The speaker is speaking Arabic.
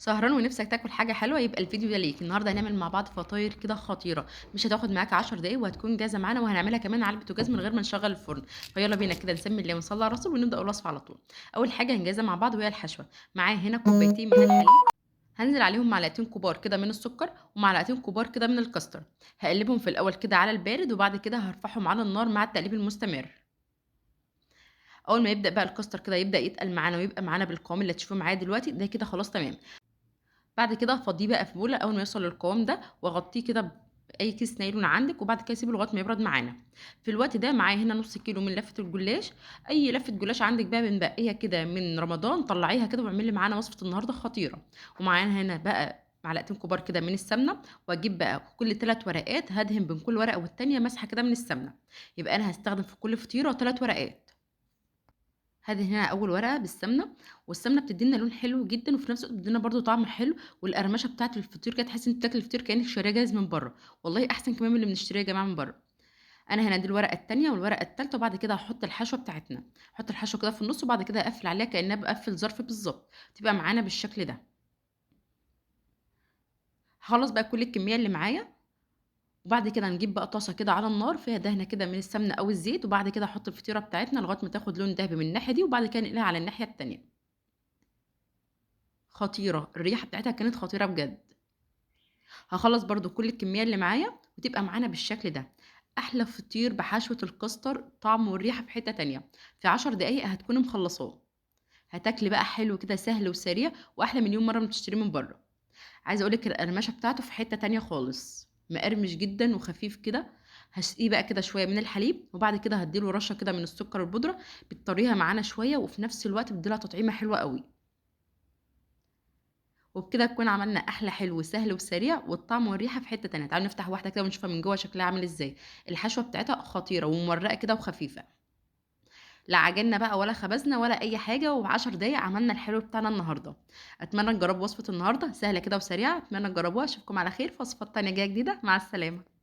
سهران ونفسك تاكل حاجة حلوة يبقى الفيديو ده ليك. النهارده هنعمل مع بعض فطاير كده خطيرة، مش هتاخد معاك 10 دقايق وهتكون جاهزة معانا، وهنعملها كمان على البوتاجاز من غير ما نشغل الفرن. فيلا بينا كده نسمي الله ونصلي على الرسول ونبدأ الوصفة على طول. أول حاجة هنجهزها مع بعض وهي الحشوة. معايا هنا كوبايتين من الحليب، هنزل عليهم معلقتين كبار كده من السكر ومعلقتين كبار كده من الكاستر. هقلبهم في الأول كده على البارد وبعد كده هرفعهم على النار مع التقليب المستمر. أول ما يبدأ بقى الكاستر كده يبدأ يتقل معانا ويبقى معانا بالقوام اللي هتشوفوه معايا دلوقتي ده، كده خلاص تمام. بعد كده هافضّيه بقى في بولة أول ما يوصل للقوام ده، واغطيه كده بأي كيس نايلون عندِك، وبعد كده اسيبه لغاية ما يبرد معانا. في الوقت ده معايا هنا نُص كيلو من لفة الجلاش، أي لفة جلاش عندِك بقى متبقية كده من رمضان طلّعيها كده واعملي معانا وصفة النهارده خطيرة. ومعانا هنا بقى معلقتين كبار كده من السمنة، واجيب بقى كل 3 ورقات هادهن بين كل ورقة والتانية مسحة كده من السمنة، يبقى أنا هاستخدم في كل فطيرة 3 ورقات. هادهن هنا أول ورقة بالسمنة، والسمنة بتدّي لنا لون حلو جدًا، وفي نفس الوقت بتدّي لنا برضه طعم حلو، والقرمشة بتاعة الفطير كده تحسّي إن أنتِ بتاكلي الفطير كإنِّك شارياه جاهز من برّه، والله أحسن كمان من اللي بنشتريه يا جماعة من برّه. أنا هنا دي الورقة التانية والورقة التالتة، وبعد كده هاحط الحشوة بتاعتنا، هاحط الحشوة كده في النُص، وبعد كده أقفّل عليها كإنّها باقفّل ظرف بالضبط، تبقى معانا بالشكل ده. هاخلّص بقى كل الكمية اللي معايا، وبعد كده نجيب بقى طاسة كده على النار فيها دهنة كده من السمنة أو الزيت، وبعد كده أحط الفطيرة بتاعتنا لغاية ما تاخد لون دهبي من الناحية دي، وبعد كده نقلها على الناحية التانية. خطيرة، الريحة بتاعتها كانت خطيرة بجد. هاخلّص برضه كل الكمية اللي معايا وتبقى معانا بالشكل ده. أحلى فطير بحشوة الكاستر، طعمه والريحة في حتّة تانية. في 10 دقايق هتكوني مخلّصاه. هتاكلي بقى حلو كده سهل وسريع وأحلى مليون مرّة من بتشتريه من برّه. عايزة أقول لِك القرمشة بتاعته في حتّة تانية خالص، مقرمش جدًا وخفيف كده. هاسقيه بقى كده شوية من الحليب، وبعد كده هادّي له رشة كده من السكر البودرة، بتطريها معانا شوية وفي نفس الوقت بتدّي لها تطعيمة حلوة أوي. وبكده نكون عملنا أحلى حلو سهل وسريع، والطعم والريحة في حتة تانية. تعالوا نفتح واحدة كده ونشوفها من جوّه شكلها عامل إزاي. الحشوة بتاعتها خطيرة ومورقة كده وخفيفة، لا عجننا بقى ولا خبزنا ولا أي حاجة، وف10 دقايق عملنا الحلو بتاعنا النهارده. أتمنى تجربوا وصفة النهارده سهلة كده وسريعة، أتمنى تجربوها. أشوفكم على خير في وصفات تانية جاية جديدة، مع السلامة.